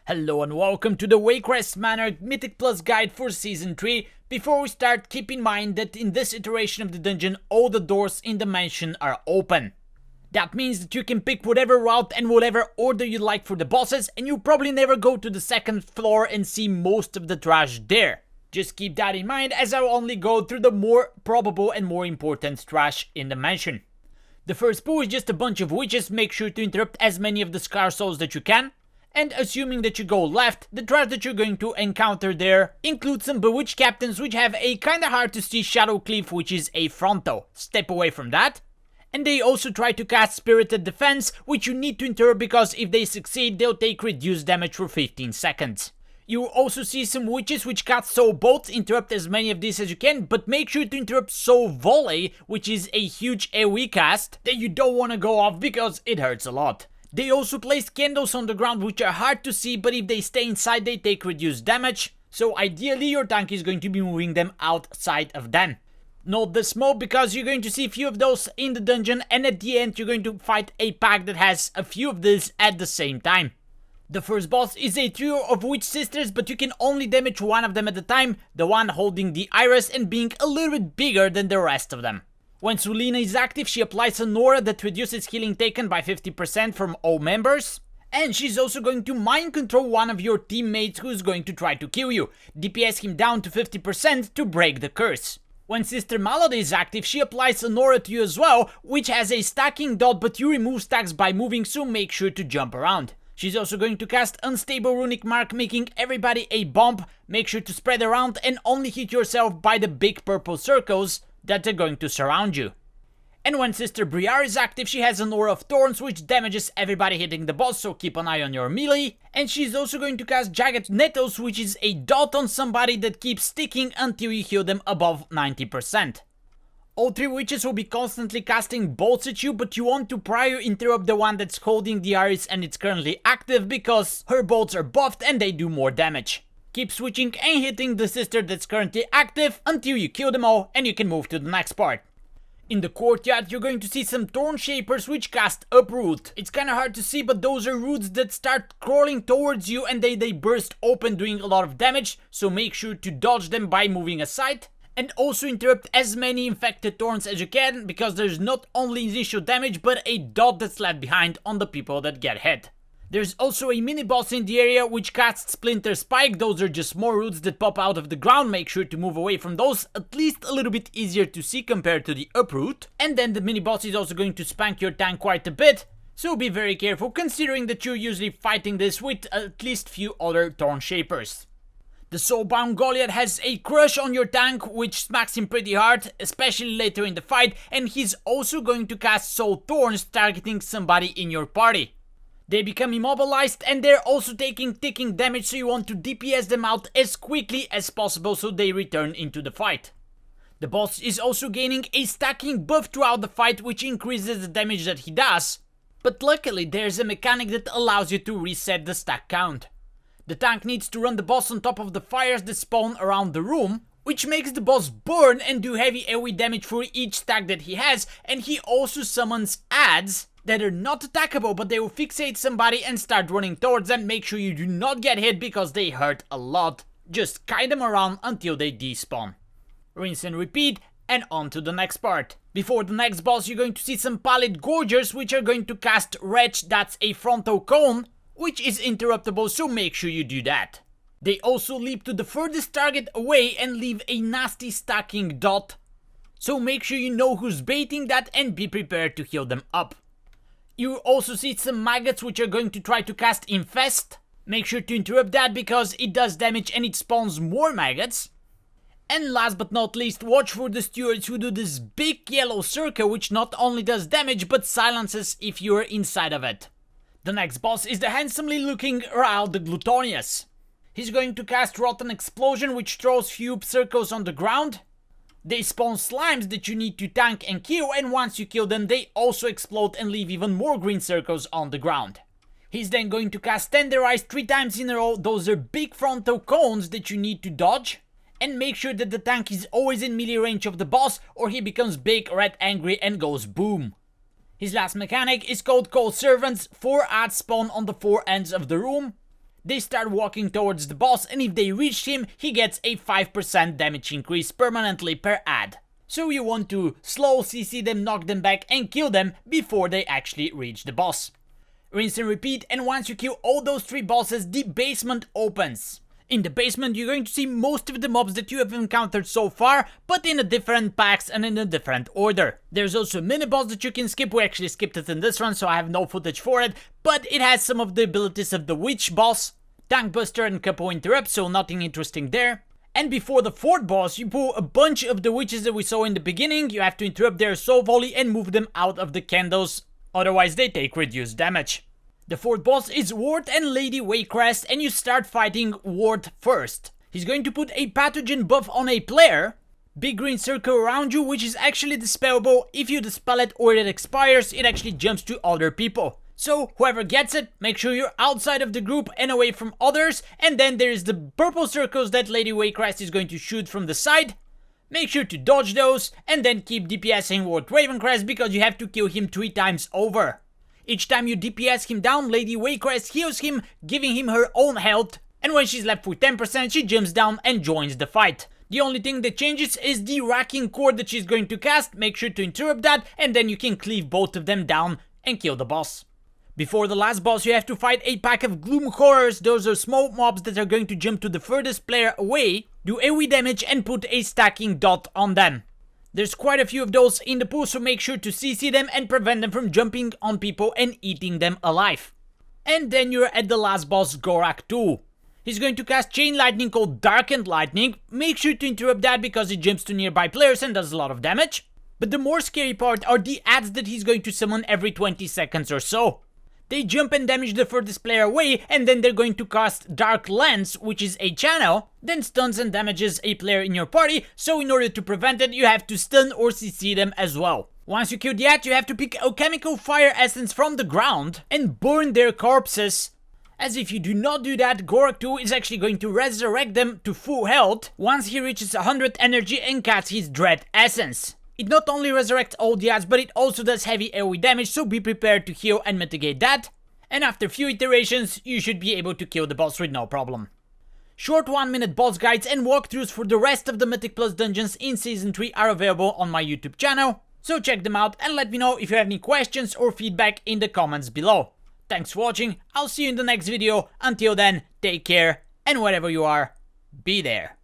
Hello and welcome to the Waycrest Manor Mythic Plus guide for Season 3. Before we start, keep in mind that in this iteration of the dungeon, all the doors in the mansion are open. That means that you can pick whatever route and whatever order you like for the bosses, and you probably never go to the second floor and see most of the trash there. Just keep that in mind, as I'll only go through the more probable and more important trash in the mansion. The first pool is just a bunch of witches. Make sure to interrupt as many of the Scar Souls that you can. And assuming that you go left, the trash that you're going to encounter there includes some bewitched captains which have a kinda hard to see shadow cleave, which is a frontal. Step away from that. And they also try to cast Spirited Defense, which you need to interrupt because if they succeed, they'll take reduced damage for 15 seconds. You will also see some witches which cast Soul Bolt. Interrupt as many of these as you can, but make sure to interrupt Soul Volley, which is a huge AoE cast that you don't want to go off because it hurts a lot. They also place candles on the ground which are hard to see, but if they stay inside they take reduced damage, so ideally your tank is going to be moving them outside of them. Note the smoke because you're going to see a few of those in the dungeon, and at the end you're going to fight a pack that has a few of these at the same time. The first boss is a trio of witch sisters, but you can only damage one of them at a time, the one holding the iris and being a little bit bigger than the rest of them. When Sulina is active, she applies an aura that reduces healing taken by 50% from all members. And she's also going to mind control one of your teammates who's going to try to kill you. DPS him down to 50% to break the curse. When Sister Malady is active, she applies an aura to you as well, which has a stacking dot, but you remove stacks by moving, so make sure to jump around. She's also going to cast Unstable Runic Mark, making everybody a bomb. Make sure to spread around and only hit yourself by the big purple circles that are going to surround you. And when Sister Briar is active, she has an Aura of Thorns which damages everybody hitting the boss, so keep an eye on your melee. And she's also going to cast Jagged Nettles, which is a dot on somebody that keeps sticking until you heal them above 90%. All three witches will be constantly casting bolts at you, but you want to prior interrupt the one that's holding the iris and it's currently active because her bolts are buffed and they do more damage. Keep switching and hitting the sister that's currently active until you kill them all and you can move to the next part. In the courtyard you're going to see some Thorn Shapers which cast Uproot. It's kinda hard to see, but those are roots that start crawling towards you and they burst open doing a lot of damage, so make sure to dodge them by moving aside. And also interrupt as many infected thorns as you can, because there's not only initial damage but a dot that's left behind on the people that get hit. There's also a mini boss in the area which casts Splinter Spike. Those are just more roots that pop out of the ground. Make sure to move away from those, at least a little bit easier to see compared to the Uproot. And then the mini boss is also going to spank your tank quite a bit, so be very careful considering that you're usually fighting this with at least few other Thorn Shapers. The Soulbound Goliath has a crush on your tank which smacks him pretty hard, especially later in the fight, and he's also going to cast Soul Thorns targeting somebody in your party. They become immobilized and they're also taking ticking damage, so you want to DPS them out as quickly as possible so they return into the fight. The boss is also gaining a stacking buff throughout the fight which increases the damage that he does, but luckily there's a mechanic that allows you to reset the stack count. The tank needs to run the boss on top of the fires that spawn around the room, which makes the boss burn and do heavy AoE damage for each stack that he has, and he also summons ads that are not attackable, but they will fixate somebody and start running towards them. Make sure you do not get hit because they hurt a lot. Just kite them around until they despawn. Rinse and repeat, and on to the next part. Before the next boss you're going to see some Pallid Gorgers which are going to cast Wretch, that's a frontal cone, which is interruptible, so make sure you do that. They also leap to the furthest target away and leave a nasty stacking dot, so make sure you know who's baiting that and be prepared to heal them up. You also see some maggots which are going to try to cast Infest. Make sure to interrupt that because it does damage and it spawns more maggots. And last but not least, watch for the stewards who do this big yellow circle which not only does damage but silences if you're inside of it. The next boss is the handsomely looking Raal the Gluttonious. He's going to cast Rotten Explosion which throws few circles on the ground. They spawn slimes that you need to tank and kill, and once you kill them they also explode and leave even more green circles on the ground. He's then going to cast Tenderize 3 times in a row. Those are big frontal cones that you need to dodge. And make sure that the tank is always in melee range of the boss or he becomes big, red, angry and goes boom. His last mechanic is called Cold Servants. 4 ads spawn on the 4 ends of the room. They start walking towards the boss, and if they reach him, he gets a 5% damage increase permanently per ad. So you want to slow CC them, knock them back, and kill them before they actually reach the boss. Rinse and repeat, and once you kill all those 3 bosses, the basement opens. In the basement, you're going to see most of the mobs that you have encountered so far, but in a different packs and in a different order. There's also a mini-boss that you can skip. We actually skipped it in this run, so I have no footage for it, but it has some of the abilities of the witch boss, tank buster and couple interrupts, so nothing interesting there. And before the 4th boss, you pull a bunch of the witches that we saw in the beginning. You have to interrupt their soul volley and move them out of the candles, otherwise they take reduced damage. The 4th boss is Ward and Lady Waycrest, and you start fighting Ward first. He's going to put a pathogen buff on a player, big green circle around you, which is actually dispellable. If you dispel it or it expires, it actually jumps to other people. So whoever gets it, make sure you're outside of the group and away from others, and then there's the purple circles that Lady Waycrest is going to shoot from the side. Make sure to dodge those, and then keep DPSing Ward Ravencrest because you have to kill him 3 times over. Each time you DPS him down, Lady Waycrest heals him, giving him her own health, and when she's left with 10%, she jumps down and joins the fight. The only thing that changes is the racking cord that she's going to cast. Make sure to interrupt that, and then you can cleave both of them down and kill the boss. Before the last boss, you have to fight a pack of Gloom Horrors. Those are small mobs that are going to jump to the furthest player away, do AoE damage, and put a stacking dot on them. There's quite a few of those in the pool, so make sure to CC them and prevent them from jumping on people and eating them alive. And then you're at the last boss, Gorak 2. He's going to cast Chain Lightning called Darkened Lightning. Make sure to interrupt that because it jumps to nearby players and does a lot of damage. But the more scary part are the ads that he's going to summon every 20 seconds or so. They jump and damage the furthest player away, and then they're going to cast Dark Lens, which is a channel, then stuns and damages a player in your party, so in order to prevent it, you have to stun or CC them as well. Once you kill the ad, you have to pick alchemical fire essence from the ground and burn their corpses. As if you do not do that, Gorak 2 is actually going to resurrect them to full health once he reaches 100 energy and casts his Dread Essence. It not only resurrects all the ads, but it also does heavy AoE damage, so be prepared to heal and mitigate that. And after few iterations, you should be able to kill the boss with no problem. Short 1-minute boss guides and walkthroughs for the rest of the Mythic Plus dungeons in Season 3 are available on my YouTube channel, so check them out and let me know if you have any questions or feedback in the comments below. Thanks for watching, I'll see you in the next video. Until then, take care, and wherever you are, be there.